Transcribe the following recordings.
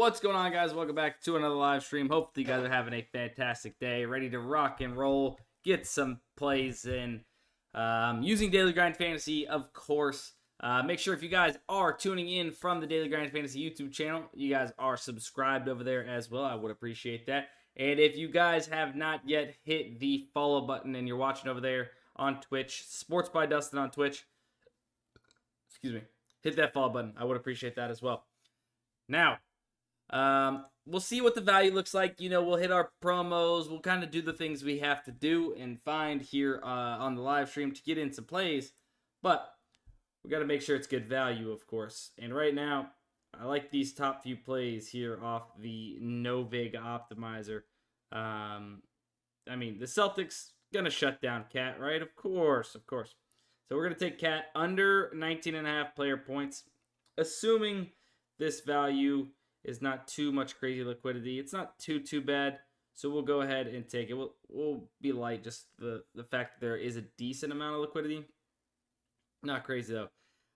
What's going on, guys? Welcome back to another live stream. Hopefully you guys are having a fantastic day, ready to rock and roll, get some plays in, using Daily Grind Fantasy, of course. Make sure if you guys are tuning in from the Daily Grind Fantasy YouTube channel, you guys are subscribed over there as well. I would appreciate that. And if you guys have not yet hit the follow button and you're watching over there on Twitch, Sports by Dustin on Twitch, excuse me, hit that follow button. I would appreciate that as well. Now, we'll see what the value looks like. You know, we'll hit our promos. We'll kind of do the things we have to do and find here on the live stream to get in some plays. But we got to make sure it's good value, of course. And right now, I like these top few plays here off the DGF Optimizer. I mean, the Celtics going to shut down Cat, right? Of course, of course. So we're going to take Cat under 19.5 player points, assuming this value is not too much crazy liquidity. It's not too bad, so we'll go ahead and take it. We'll be light, just the fact that there is a decent amount of liquidity. Not crazy, though.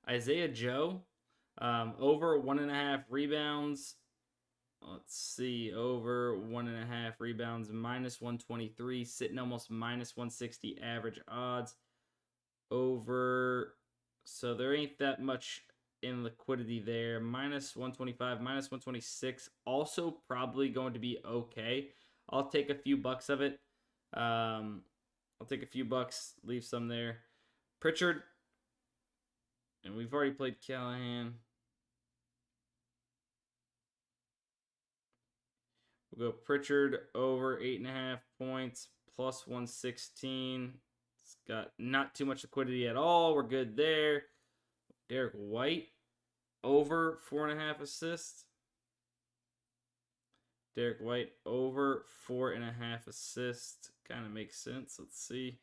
Isaiah Joe, over 1.5 rebounds. Let's see, over 1.5 rebounds, minus 123, sitting almost minus 160 average odds. Over, so there ain't that much in liquidity there. Minus 125, minus 126, also probably going to be okay. I'll take a few bucks of it. I'll take a few bucks, leave some there. Pritchard, and we've already played Callahan. We'll go Pritchard over 8.5 points, plus 116. It's got not too much liquidity at all. We're good there. Derek White, over 4.5 assists. Derek White, over 4.5 assists. Kind of makes sense. Let's see.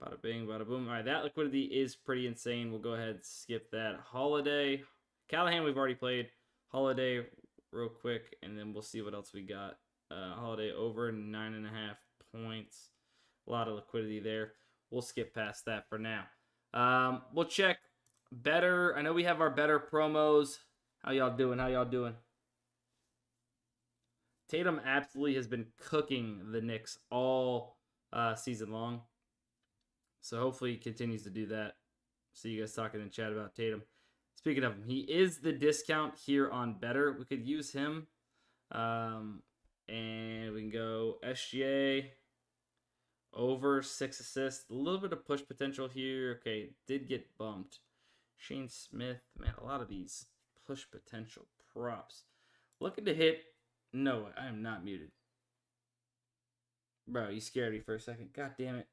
Bada bing, bada boom. All right, that liquidity is pretty insane. We'll go ahead and skip that. Holiday. Callahan, we've already played. Holiday, real quick, and then we'll see what else we got. Holiday, over 9.5 points. A lot of liquidity there. We'll skip past that for now. We'll check better. I know we have our better promos. How y'all doing? How y'all doing? Tatum absolutely has been cooking the Knicks all season long. So hopefully he continues to do that. See you guys talking in chat about Tatum. Speaking of him, he is the discount here on better. We could use him. And we can go SGA. Over 6 assists. A little bit of push potential here. Okay, did get bumped. Shane Smith. Man, a lot of these push potential props. Looking to hit. No, I am not muted. Bro, you scared me for a second. God damn it.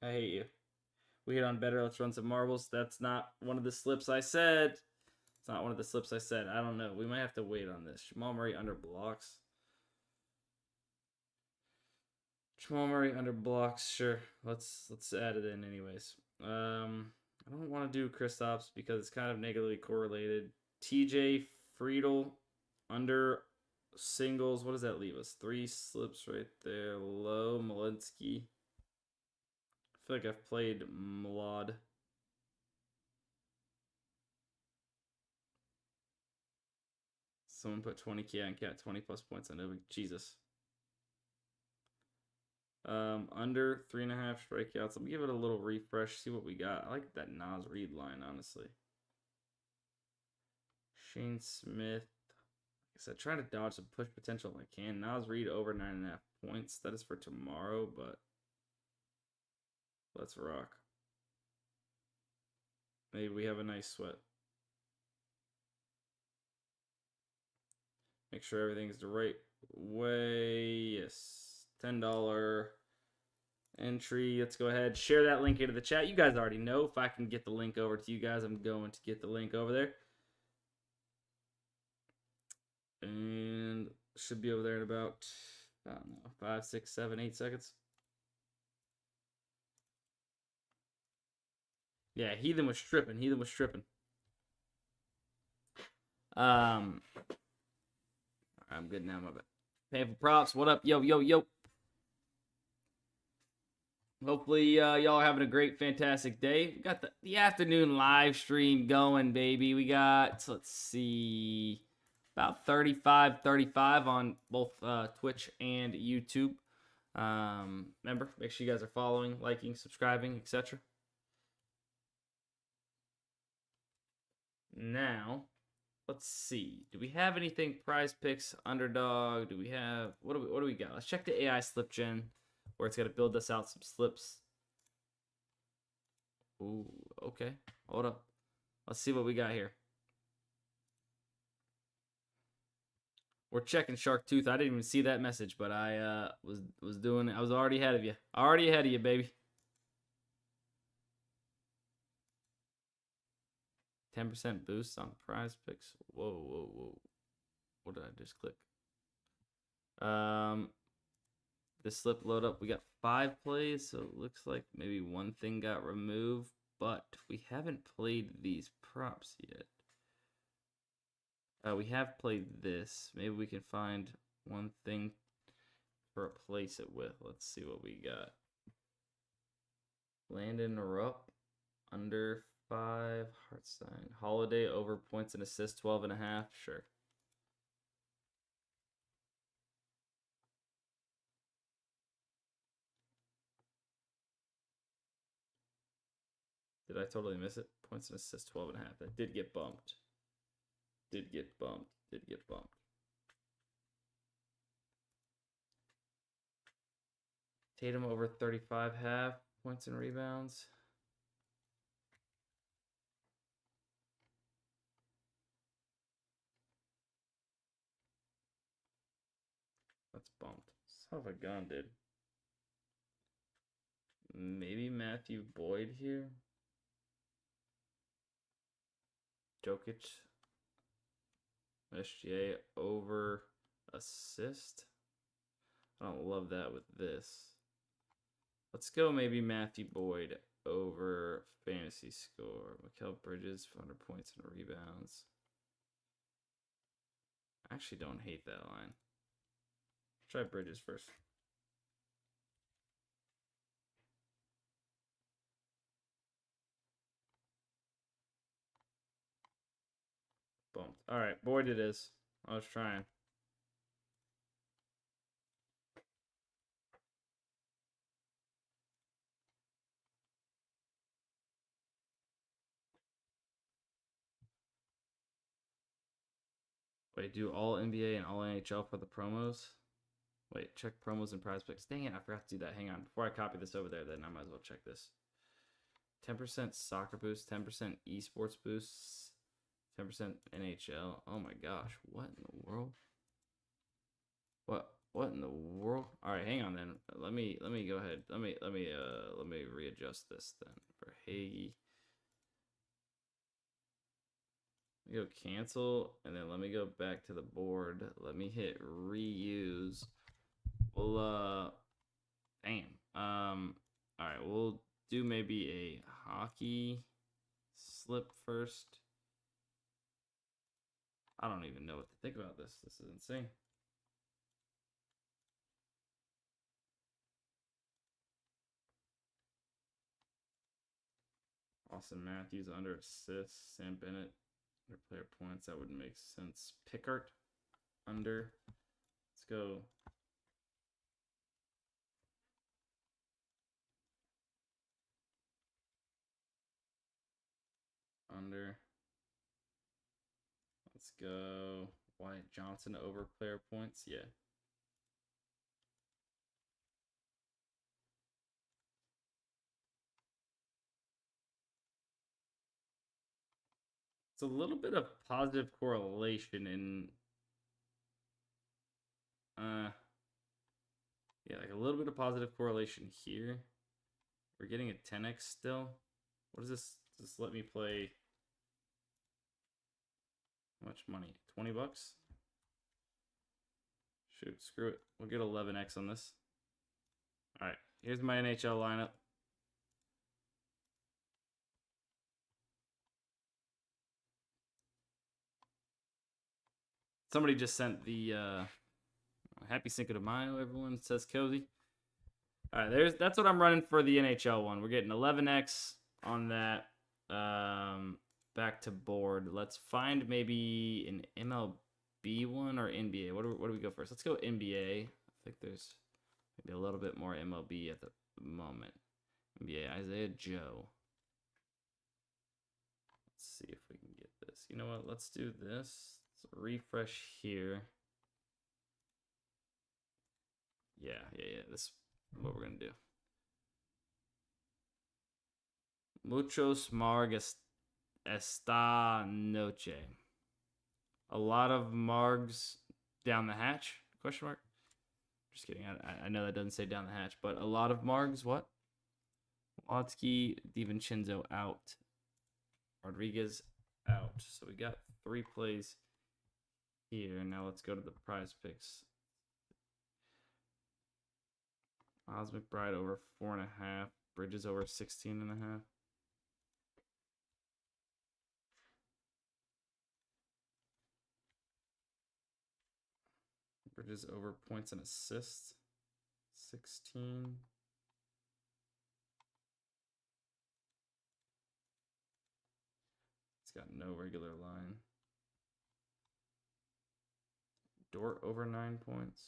I hate you. We hit on better. Let's run some marbles. That's not one of the slips I said. It's not one of the slips I said. I don't know. We might have to wait on this. Jamal Murray under blocks. Jamal Murray under blocks, sure. Let's add it in anyways. I don't want to do Kristaps because it's kind of negatively correlated. TJ Friedel under singles. What does that leave us? 3 slips right there. Low Malinsky. I feel like I've played Mlad. Someone put 20K on Cat, 20 plus points on Obi. Jesus. Under 3.5 strikeouts. Let me give it a little refresh, see what we got. I like that Nas Reed line, honestly. Shane Smith. Like I said, trying to dodge some push potential if I can. Nas Reed over 9.5 points. That is for tomorrow, but let's rock. Maybe we have a nice sweat. Make sure everything's the right way. Yes. $10 entry. Let's go ahead. Share that link into the chat. You guys already know. If I can get the link over to you guys, I'm going to get the link over there. And should be over there in about, I don't know, 5, 6, 7, 8 seconds. Yeah, Heathen was stripping. Heathen was stripping. I'm good now, my bad. Paying for props. What up? Yo, yo, yo. Hopefully, y'all are having a great, fantastic day. We got the afternoon live stream going, baby. We got, let's see, about 35 on both Twitch and YouTube. Remember, make sure you guys are following, liking, subscribing, etc. Now, let's see. Do we have anything? PrizePicks, Underdog. Do we have what do we got? Let's check the AI slip gen, where it's gonna build us out some slips. Ooh, okay. Hold up. Let's see what we got here. We're checking Shark Tooth. I didn't even see that message, but I was doing it. I was already ahead of you. Already ahead of you, baby. 10% boost on PrizePicks. Whoa. What did I just click? This slip load up. We got 5 plays, so it looks like maybe one thing got removed, but we haven't played these props yet. We have played this. Maybe we can find one thing to replace it with. Let's see what we got. Landon Rupp, under 5. Hartstein. Holiday, over points and assists, 12.5. Sure. Did I totally miss it? Points and assists, 12.5. That did get bumped. Did get bumped. Tatum over 35.5 points and rebounds. That's bumped. Son of a gun, dude. Maybe Matthew Boyd here. Jokic. SGA over assist. I don't love that with this. Let's go maybe Matthew Boyd over fantasy score. Mikal Bridges, 100 points and rebounds. I actually don't hate that line. Try Bridges first. Bumped. All right, Boyd it is. I was trying. Wait, do all NBA and all NHL for the promos? Wait, check promos and PrizePicks. Dang it, I forgot to do that. Hang on. Before I copy this over there, then I might as well check this. 10% soccer boost, 10% esports boosts, 10% NHL. Oh my gosh, what in the world? What in the world? All right, hang on then. Let me go ahead. Let me readjust this then for Hagee. Let me go cancel, and then let me go back to the board. Let me hit reuse. We'll damn. All right, we'll do maybe a hockey slip first. I don't even know what to think about this. This is insane. Austin Matthews under assists. Sam Bennett under player points. That wouldn't make sense. Pickard under. Let's go. Under. Let's go. Wyatt Johnson over player points. Yeah. It's a little bit of positive correlation in yeah, like a little bit of positive correlation here. We're getting a 10x still. What is this? Does this let me play? How much money? 20 bucks? Shoot, screw it. We'll get 11x on this. All right, here's my NHL lineup. Somebody just sent the happy Cinco de Mayo, everyone says cozy. All right, that's what I'm running for the NHL one. We're getting 11x on that. Back to board. Let's find maybe an MLB one or NBA? What do we go first? Let's go NBA. I think there's maybe a little bit more MLB at the moment. NBA, Isaiah Joe. Let's see if we can get this. You know what? Let's do this. Let's refresh here. Yeah. This is what we're going to do. Muchos Marg esta noche. A lot of Margs down the hatch? Question mark. Just kidding. I know that doesn't say down the hatch, but a lot of Margs. What? Lotsky, DiVincenzo out. Rodriguez out. So we got 3 plays here. Now let's go to the PrizePicks. Miles McBride over 4.5. Bridges over 16.5. Bridges over points and assists. 16. It's got no regular line. Dort over 9 points.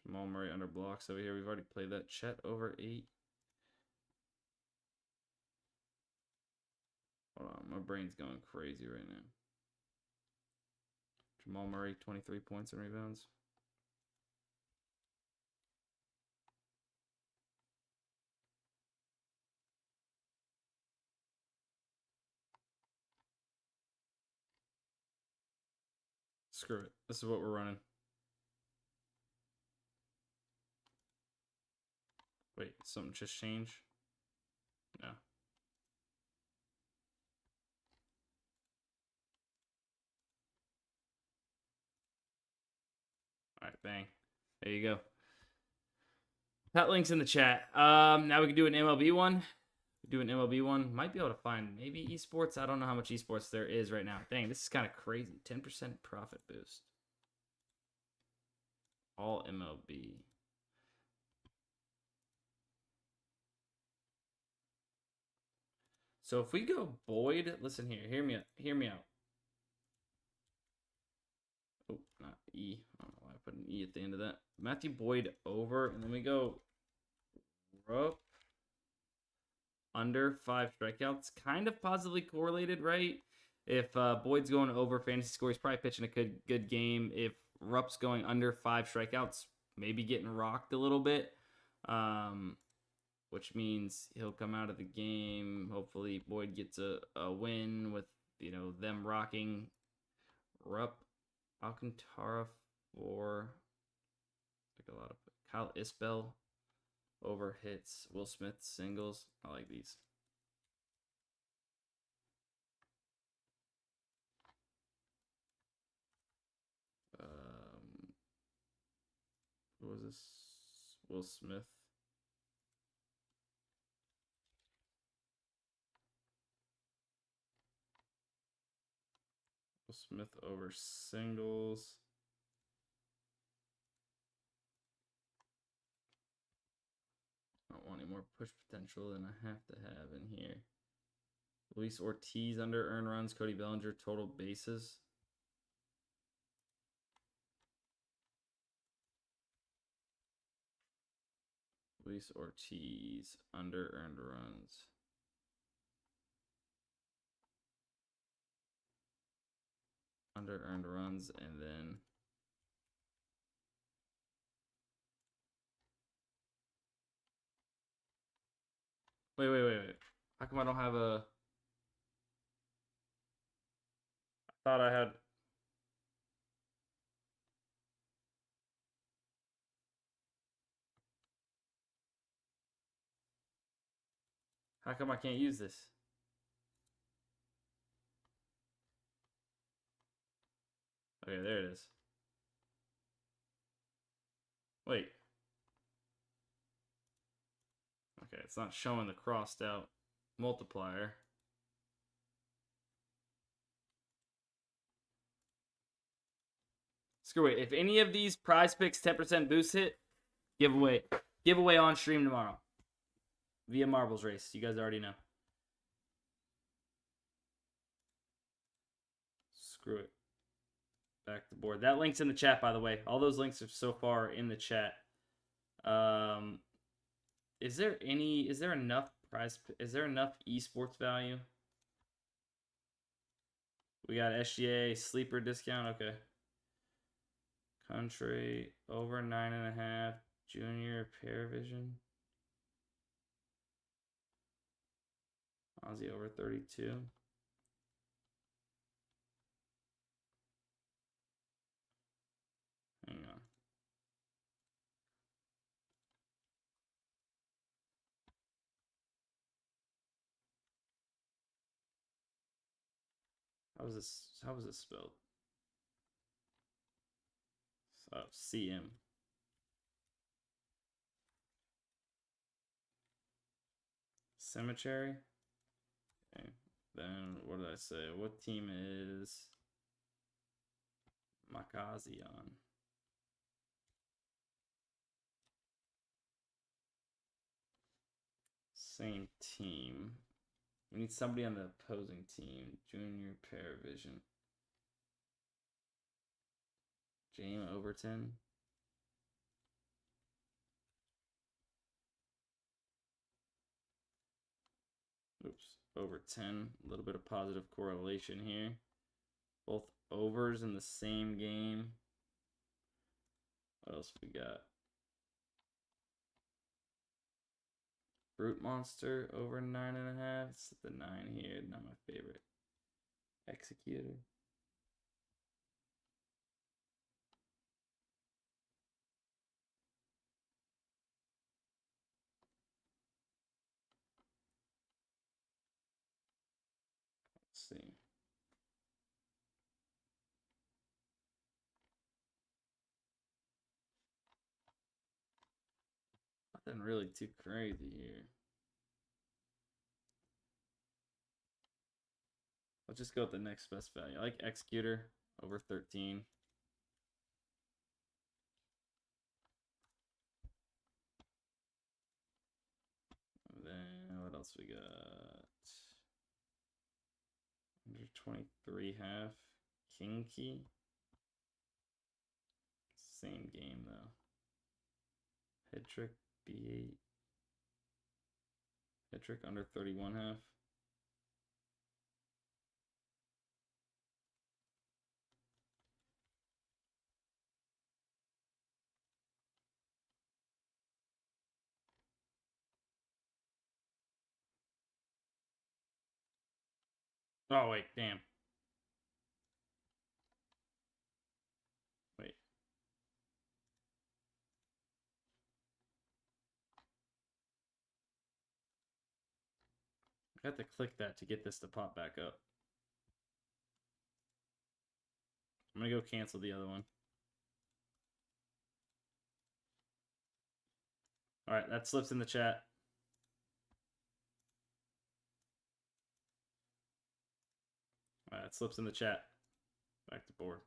Jamal Murray under blocks over here. We've already played that. Chet over 8. Hold on, my brain's going crazy right now. Jamal Murray, 23 points and rebounds. Screw it. This is what we're running. Wait, something just changed? No. All right, bang. There you go. That link's in the chat. Now we can do an MLB one. Do an MLB one. Might be able to find maybe Esports. I don't know how much Esports there is right now. Dang, this is kind of crazy. 10% profit boost. All MLB. So if we go Boyd, listen here. Hear me out. Oh, not E. I don't know why I put an E at the end of that. Matthew Boyd over, and then we go Rupp under 5 strikeouts. Kind of positively correlated, right? If Boyd's going over fantasy score, he's probably pitching a good game. If Rupp's going under 5 strikeouts, maybe getting rocked a little bit, which means he'll come out of the game. Hopefully Boyd gets a win with, them rocking. Rupp, Alcantara for like a lot of Kyle Isbell over hits. Will Smith singles. I like these. Who was this? Will Smith. Will Smith over singles. I don't want any more push potential than I have to have in here. Luis Ortiz under earned runs. Cody Bellinger total bases. Luis Ortiz under earned runs. Under earned runs, and then wait. How come I don't have a? I thought I had. How come I can't use this? Okay, there it is. Wait. Okay, it's not showing the crossed out multiplier. Screw it. If any of these PrizePicks 10% boost hit, giveaway on stream tomorrow via marbles race. You guys already know. Screw it. Back to board. That link's in the chat, by the way. All those links are so far in the chat. Is there enough esports value? We got SGA sleeper discount. Okay. Country over 9.5. Junior pair vision. Aussie over 32. Hang on. How was this spelled? So CM. Cemetery. Okay. Then what did I say? What team is Makazi on? Same team. We need somebody on the opposing team. Junior pair vision. James Overton. Oops. Over 10. A little bit of positive correlation here. Both overs in the same game. What else we got? Brute Monster over 9.5. It's the 9 here. Not my favorite. Executor. Let's see. Nothing really too crazy here. Let's just go with the next best value. I like Executor over 13. And then what else we got? Under 23 half. King Key. Same game though. Head trick B8. Head trick under 31 half. Oh wait, damn. Wait. I have to click that to get this to pop back up. I'm gonna go cancel the other one. All right, that slips in the chat. All right, it slips in the chat. Back to board.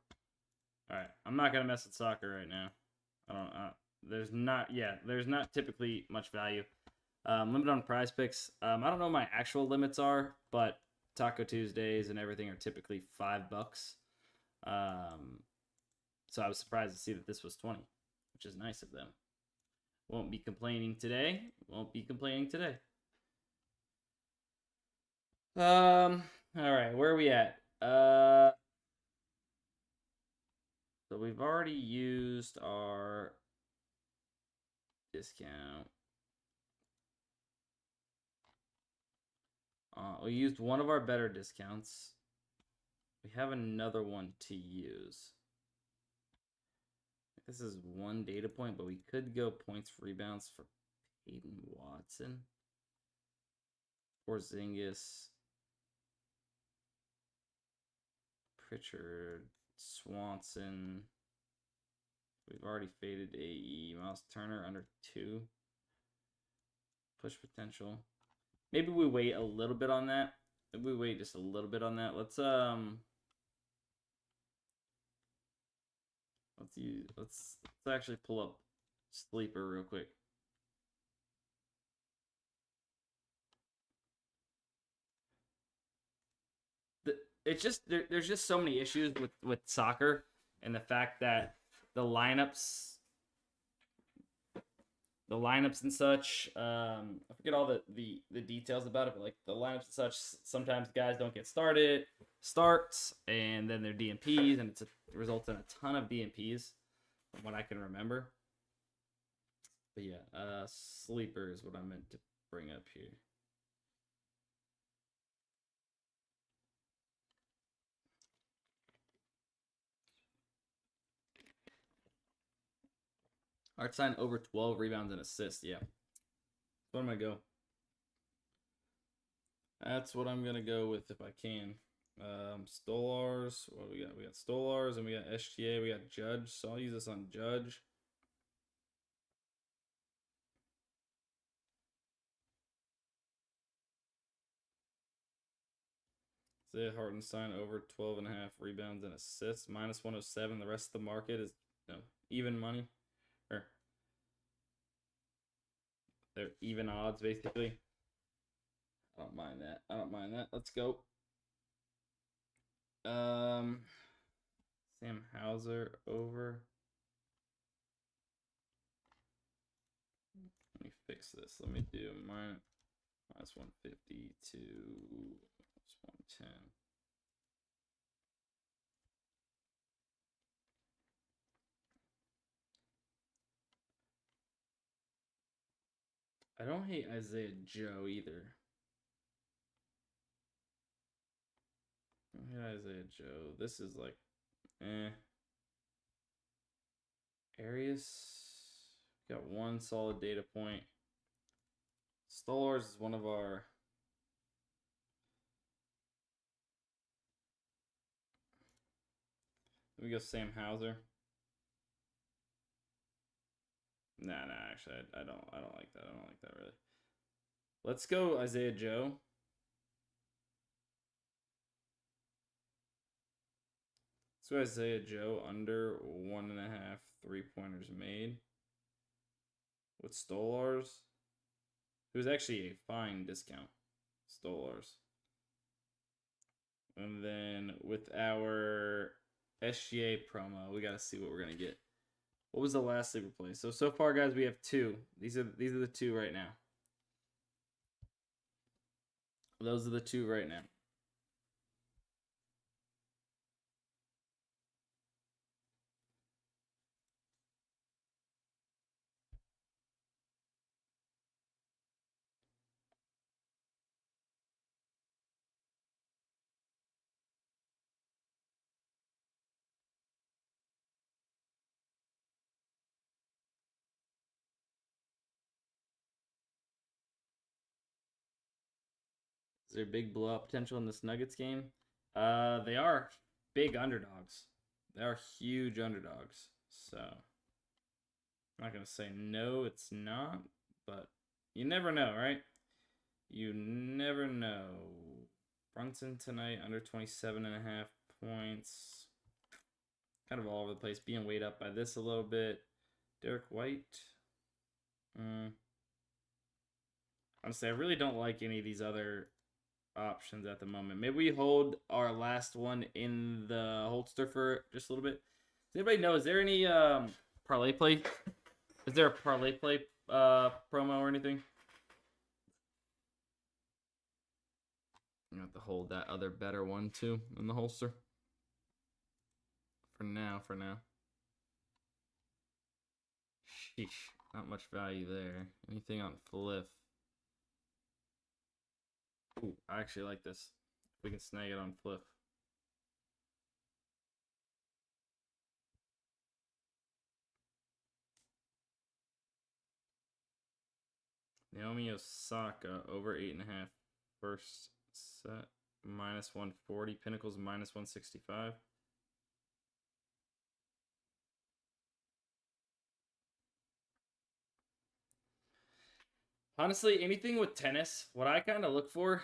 All right, I'm not gonna mess with soccer right now. I don't. There's not typically much value. Limit on PrizePicks. I don't know what my actual limits are, but Taco Tuesdays and everything are typically $5. So I was surprised to see that this was 20, which is nice of them. Won't be complaining today. Won't be complaining today. All right, where are we at? So we've already used our discount. We used one of our better discounts. We have another one to use. This is one data point, but we could go points for rebounds for Peyton Watson. Porzingis. Pritchard. Swanson. We've already faded AE. Miles Turner under 2. Push potential. Maybe we wait a little bit on that. Maybe we wait just a little bit on that. Let's actually pull up Sleeper real quick. It's just there's just so many issues with soccer. and the fact that the lineups and such, I forget all the details about it, but like the lineups and such, sometimes guys don't get starts, and then they're DNPs, and it results in a ton of DNPs from what I can remember. But yeah, sleeper is what I meant to bring up here. Art sign over 12 rebounds and assists. Yeah. What am I go? That's what I'm gonna go with if I can. Stolars. What do we got? We got Stolars and we got SGA. We got Judge. So I'll use this on Judge. Isaiah Hartenstein over 12.5 rebounds and assists. Minus 107. The rest of the market is even money. Or they're even odds basically. I don't mind that. I don't mind that. Let's go. Sam Hauser over. Let me fix this. Let me do minus 150 to minus 110. I don't hate Isaiah Joe either. I don't hate Isaiah Joe. This is like, Arias got one solid data point. Stolars is one of our. Let me go Sam Hauser. Nah, actually, I don't like that. I don't like that really. Let's go Isaiah Joe. Let's go Isaiah Joe under 1.5 3-pointers made. With Stolars. It was actually a fine discount. Stolars. And then with our SGA promo, we gotta see what we're gonna get. What was the last sleeper play? So far, guys, we have two. These are the two right now. Those are the two right now. Is there big blowout potential in this Nuggets game? They are big underdogs. They are huge underdogs. So I'm not gonna say no, it's not, but you never know, right? You never know. Brunson tonight under 27.5 points. Kind of all over the place, being weighed up by this a little bit. Derek White. Honestly, I really don't like any of these other options at the moment. Maybe we hold our last one in the holster for just a little bit. Does anybody know? Is there any ParlayPlay? Is there a ParlayPlay promo or anything? You have to hold that other better one too in the holster. For now. Sheesh, not much value there. Anything on Fliff? Ooh, I actually like this. We can snag it on Fliff. Naomi Osaka over 8.5 first set, minus 140. Pinnacles minus 165. Honestly, anything with tennis, what I kind of look for,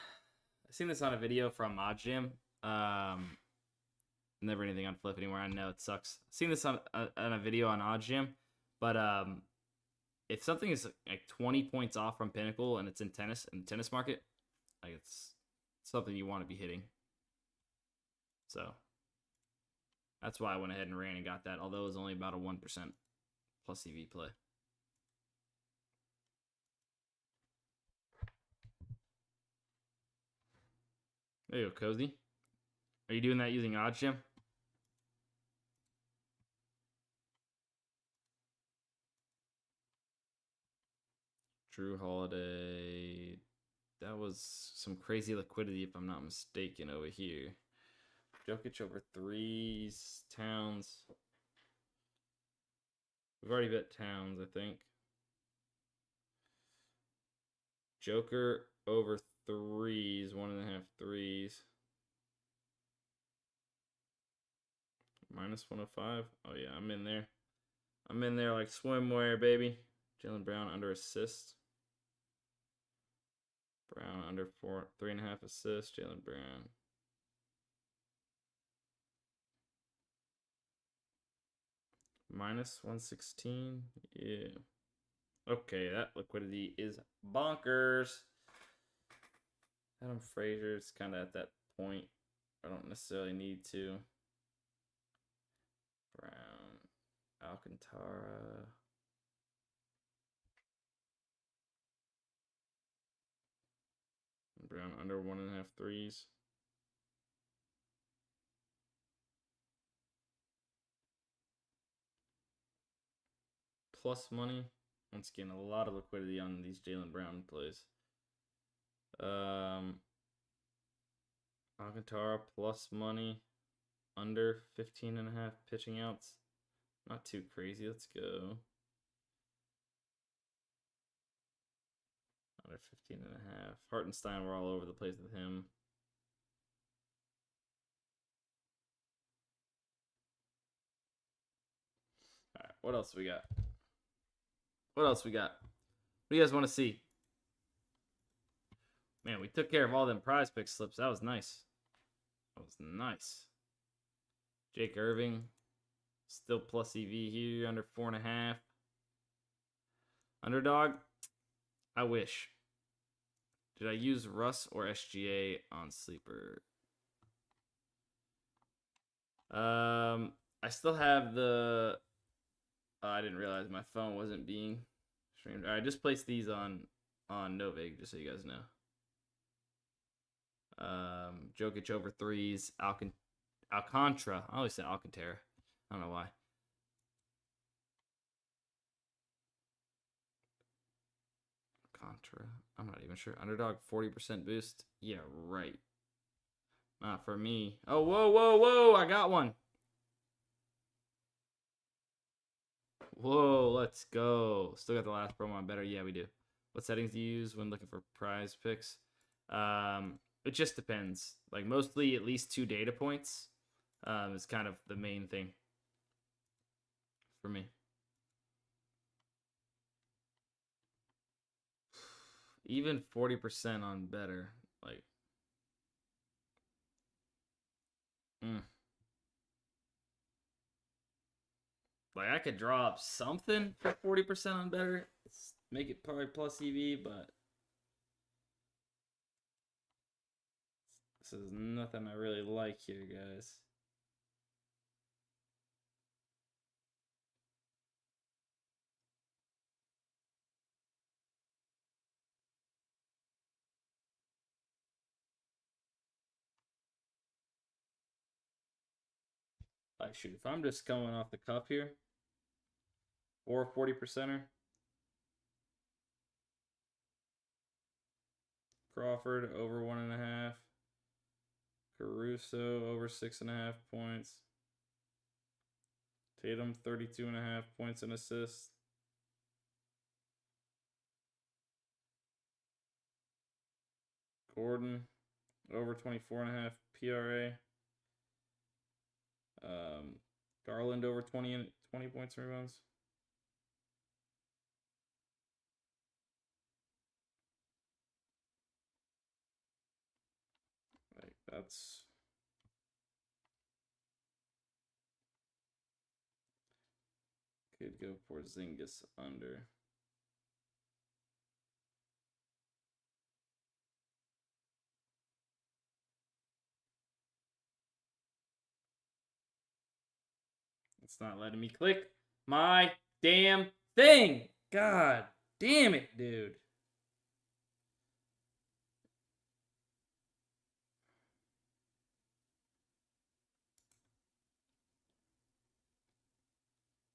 I've seen this on a video from Mod Jam. Never anything on Fliff anymore. I know it sucks. I've seen this on a video on Odd Jam, but if something is like 20 points off from Pinnacle and it's in the tennis market, like it's something you want to be hitting. So That's why I went ahead and ran and got that, although it was only about a 1% plus EV play. There you go, Cozy. Are you doing that using OddsJam? Drew Holiday. That was some crazy liquidity, if I'm not mistaken, over here. Jokic over 3s. Towns. We've already bet Towns, I think. Joker over 3s. 1.5 3s. Minus 105. Oh, yeah, I'm in there. I'm in there like swimwear, baby. Jaylen Brown under assist. Brown under 3.5 assists. Jaylen Brown. Minus 116. Yeah. Okay, that liquidity is bonkers. Adam Frazier's kind of at that point. I don't necessarily need to. Brown. Alcantara. Brown under 1.5 3s. Plus money. Once again, a lot of liquidity on these Jaylen Brown plays. Alcantara plus money. Under 15.5 pitching outs. Not too crazy. Let's go. Under 15.5. Hartenstein, we're all over the place with him. All right, what else we got? What else we got? What do you guys want to see? Man, we took care of all them PrizePicks slips. That was nice. That was nice. Jake Irving, still plus EV here, under 4.5. Underdog, I wish. Did I use Russ or SGA on Sleeper? I still have the... I didn't realize my phone wasn't being streamed. All right, just place these on Novig, just so you guys know. Jokic over 3s. Alcantara. I always say Alcantara. I don't know why. Alcantara. I'm not even sure. Underdog 40% boost. Yeah, right. Not for me. Oh, whoa, whoa, whoa. I got one. Whoa, let's go. Still got the last promo on better. Yeah, we do. What settings do you use when looking for PrizePicks? It just depends. Like mostly at least 2 data points is kind of the main thing for me. Even 40% on better. Like, Like, I could draw up something for 40% on better. Make it probably plus EV, but this is nothing I really like here, guys. Like, shoot, if I'm just going off the cuff here, or 40%er, Crawford over 1.5, Caruso over 6.5 points, Tatum 32.5 points and assists, Gordon over 24.5 PRA, Garland over 20 points and rebounds. Like, that's... Could go Porzingis under. It's not letting me click my damn thing. God damn it, dude.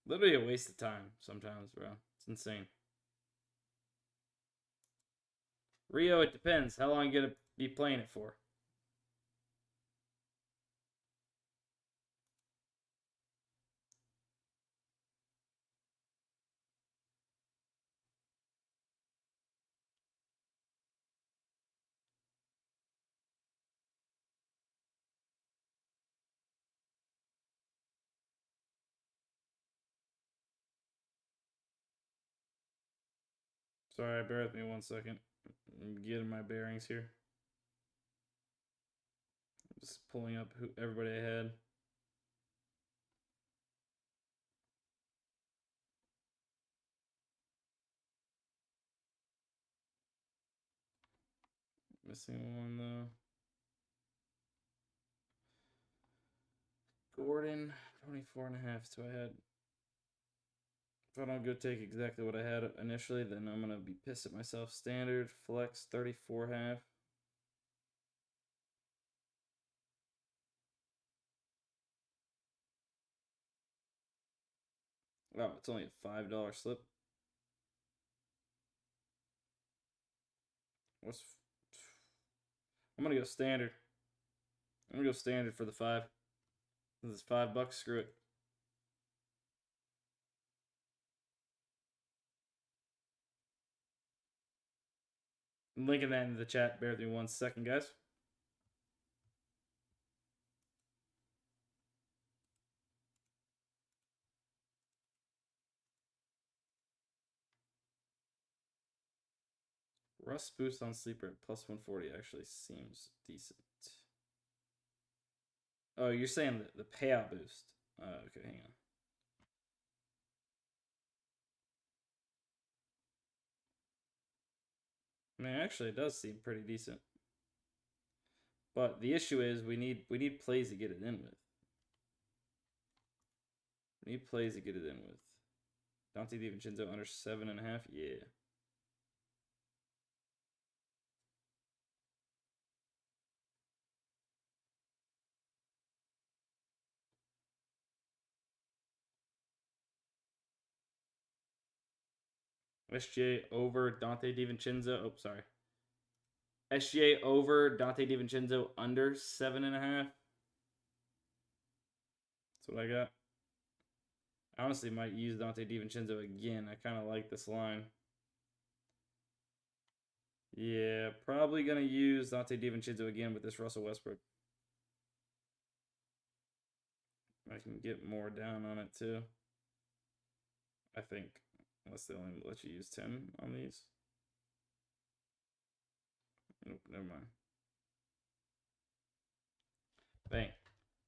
Literally a waste of time sometimes, bro. It's insane. Rio, it depends. How long you gonna be playing it for? Sorry, bear with me 1 second. I'm getting my bearings here. I'm just pulling up who everybody I had. Missing one though. Gordon, 24.5. So I had. If I don't go take exactly what I had initially, then I'm gonna be pissed at myself. Standard, flex, 34.5. Wow, it's only a $5 slip. I'm gonna go standard. I'm gonna go standard for the 5. This is $5. Screw it. I'm linking that into the chat. Bear with me 1 second, guys. Rust boost on sleeper at plus 140 actually seems decent. Oh, you're saying the payout boost. Okay, hang on. I mean, actually, it does seem pretty decent. But the issue is we need plays to get it in with. We need plays to get it in with. Dante DiVincenzo under 7.5. Yeah. SGA over Dante DiVincenzo. Oh, sorry. SGA over Dante DiVincenzo under 7.5. That's what I got. I honestly might use Dante DiVincenzo again. I kind of like this line. Yeah, probably going to use Dante DiVincenzo again with this Russell Westbrook. I can get more down on it too. I think. Unless they only let you use 10 on these. Nope, never mind. Bang.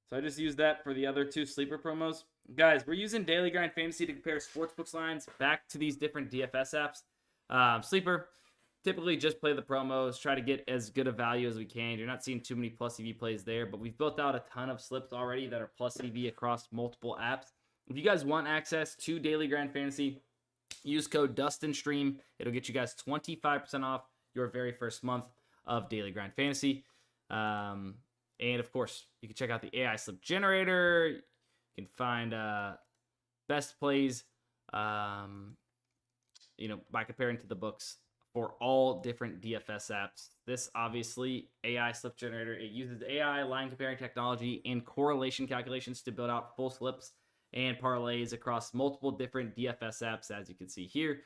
So I just used that for the other 2 sleeper promos. Guys, we're using Daily Grind Fantasy to compare sportsbooks lines back to these different DFS apps. Sleeper, typically just play the promos, try to get as good a value as we can. You're not seeing too many plus EV plays there, but we've built out a ton of slips already that are plus EV across multiple apps. If you guys want access to Daily Grind Fantasy, use code DUSTINSTREAM. It'll get you guys 25% off your very first month of Daily Grind Fantasy. And of course, you can check out the AI slip generator. You can find best plays, by comparing to the books for all different DFS apps. This obviously AI slip generator. It uses AI line comparing technology and correlation calculations to build out full slips and parlays across multiple different DFS apps, as you can see here.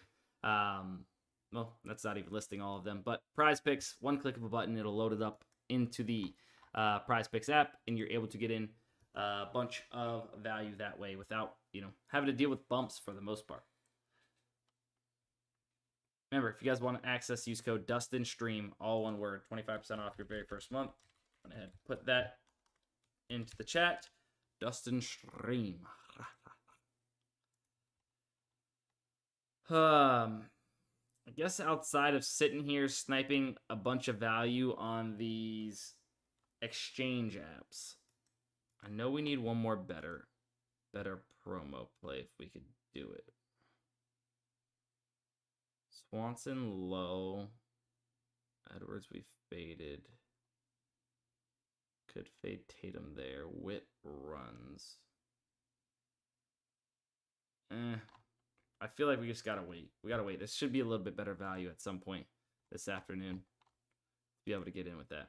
Well, that's not even listing all of them, but PrizePicks, one click of a button, it'll load it up into the PrizePicks app, and you're able to get in a bunch of value that way without, having to deal with bumps for the most part. Remember, if you guys want to access, use code DUSTINSTREAM, all one word, 25% off your very first month. Go ahead, put that into the chat. DUSTINSTREAM. I guess outside of sitting here sniping a bunch of value on these exchange apps, I know we need one more better better promo play if we could do it. Swanson low. Edwards we faded. Could fade Tatum there. Witt runs. I feel like we just gotta wait. We gotta wait. This should be a little bit better value at some point this afternoon. Be able to get in with that.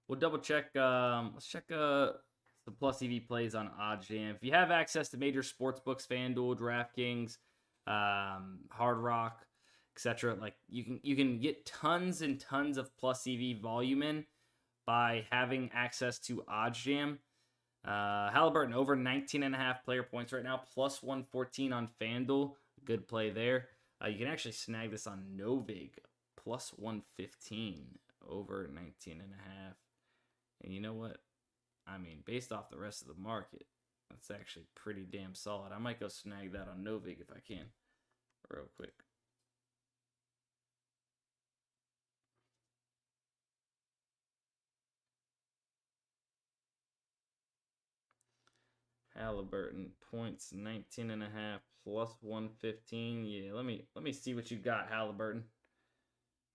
We'll double check. Let's check some plus EV plays on OddsJam. If you have access to major sportsbooks, FanDuel, DraftKings, Hard Rock, etc., like you can get tons and tons of plus EV volume in by having access to OddsJam. Halliburton over 19.5 player points right now, plus 114 on FanDuel. Good play there. You can actually snag this on Novig, plus 115 over 19.5. And you know what? I mean, based off the rest of the market, that's actually pretty damn solid. I might go snag that on Novig if I can, real quick. Halliburton points 19.5 plus 115. Yeah, let me see what you got, Halliburton.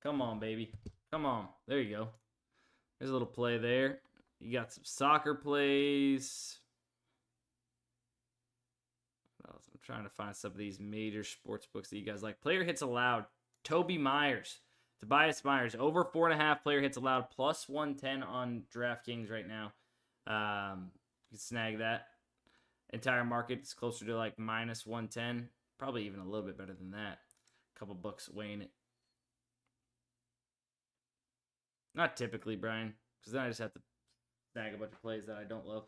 Come on, baby. Come on. There you go. There's a little play there. You got some soccer plays. I'm trying to find some of these major sports books that you guys like. Player hits allowed. Toby Myers. Tobias Myers. Over 4.5 player hits allowed. Plus 110 on DraftKings right now. You can snag that. Entire market is closer to like minus 110. Probably even a little bit better than that. A couple bucks weighing it. Not typically, Brian. Because then I just have to snag a bunch of plays that I don't love.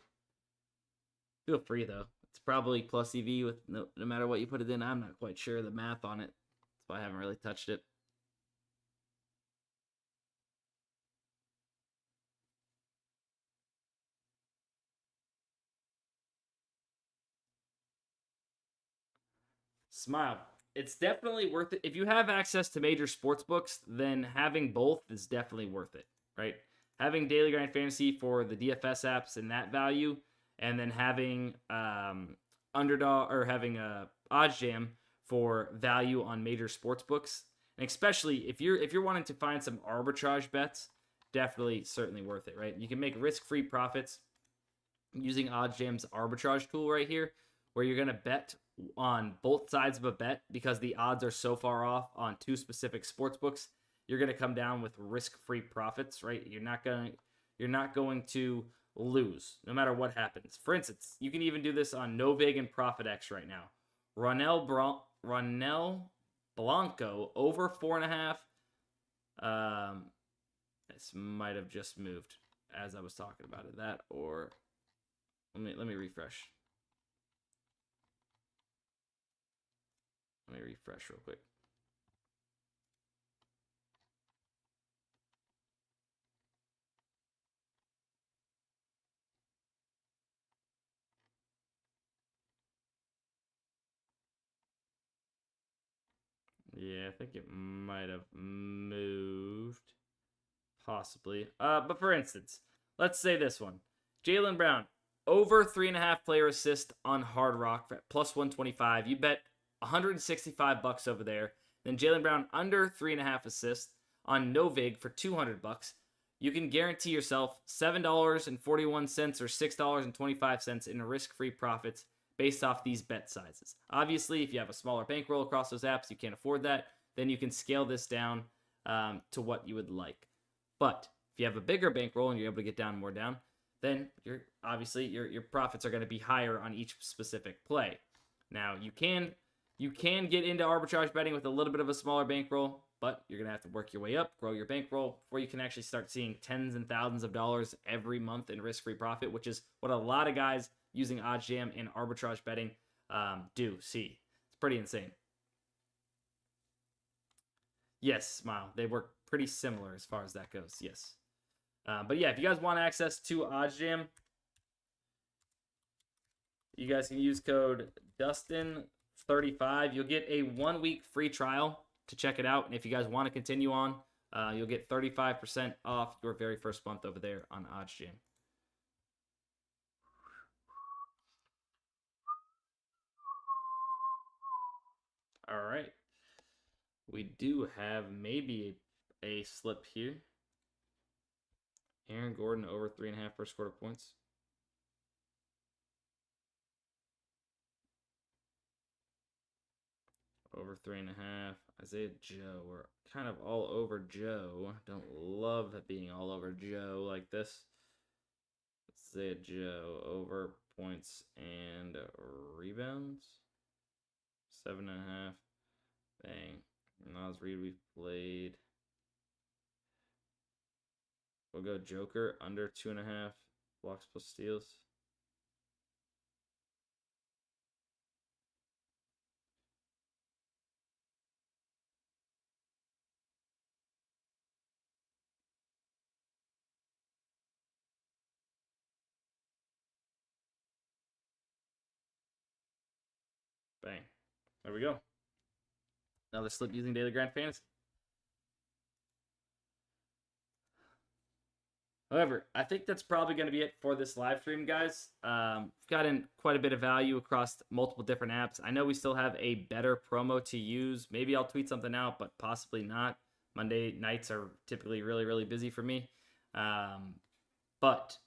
Feel free, though. It's probably plus EV with no matter what you put it in. I'm not quite sure the math on it. That's why I haven't really touched it. Smile. It's definitely worth it. If you have access to major sports books, then having both is definitely worth it, right? Having Daily Grind Fantasy for the DFS apps and that value, and then having Underdog or having OddsJam for value on major sports books, and especially if you're wanting to find some arbitrage bets, definitely certainly worth it, right? You can make risk-free profits using OddsJam's arbitrage tool right here, where you're gonna bet on both sides of a bet because the odds are so far off on two specific sports books. You're going to come down with risk-free profits, right? You're not going to lose no matter what happens. For instance, you can even do this on Novig and ProfitX right now. Ronel Blanco over 4.5. This might have just moved as I was talking about it. That or let me refresh. Let me refresh real quick. Yeah, I think it might have moved. Possibly. But for instance, let's say this one. Jaylen Brown, over 3.5 player assist on Hard Rock at plus 125. You bet $165 over there. Then Jaylen Brown under 3.5 assists on Novig for $200. You can guarantee yourself $7.41 or $6.25 in risk-free profits based off these bet sizes. Obviously, if you have a smaller bankroll across those apps, you can't afford that, then you can scale this down to what you would like. But if you have a bigger bankroll and you're able to get more down, then your profits are going to be higher on each specific play. Now, you can get into arbitrage betting with a little bit of a smaller bankroll, but you're going to have to work your way up, grow your bankroll, before you can actually start seeing tens and thousands of dollars every month in risk-free profit, which is what a lot of guys using OddsJam and arbitrage betting do see. It's pretty insane. Yes, Smile. They work pretty similar as far as that goes, yes. But yeah, if you guys want access to OddsJam, you guys can use code DUSTIN35. You'll get a 1-week free trial to check it out. And if you guys want to continue on, you'll get 35% off your very first month over there on OddsJam. All right. We do have maybe a slip here. Aaron Gordon over 3.5 first quarter points. Over 3.5. Isaiah Joe. We're kind of all over Joe. Don't love being all over Joe like this. Isaiah Joe over points and rebounds. 7.5. Bang. Nas Reed, we've played. We'll go Joker under 2.5 blocks plus steals. Bang. There we go. Another slip using Daily Grind Fantasy. However, I think that's probably going to be it for this live stream, guys. We've gotten quite a bit of value across multiple different apps. I know we still have a better promo to use. Maybe I'll tweet something out, but possibly not. Monday nights are typically really, really busy for me. But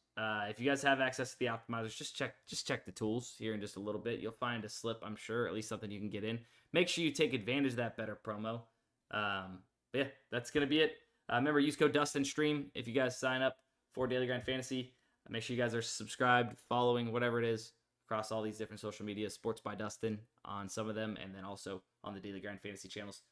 if you guys have access to the optimizers, just check the tools here in just a little bit. You'll find a slip, I'm sure, at least something you can get in. Make sure you take advantage of that better promo. Yeah, that's going to be it. Remember, use code DUSTINSTREAM if you guys sign up for Daily Grind Fantasy. Make sure you guys are subscribed, following, whatever it is, across all these different social media. Sports by Dustin on some of them, and then also on the Daily Grind Fantasy channels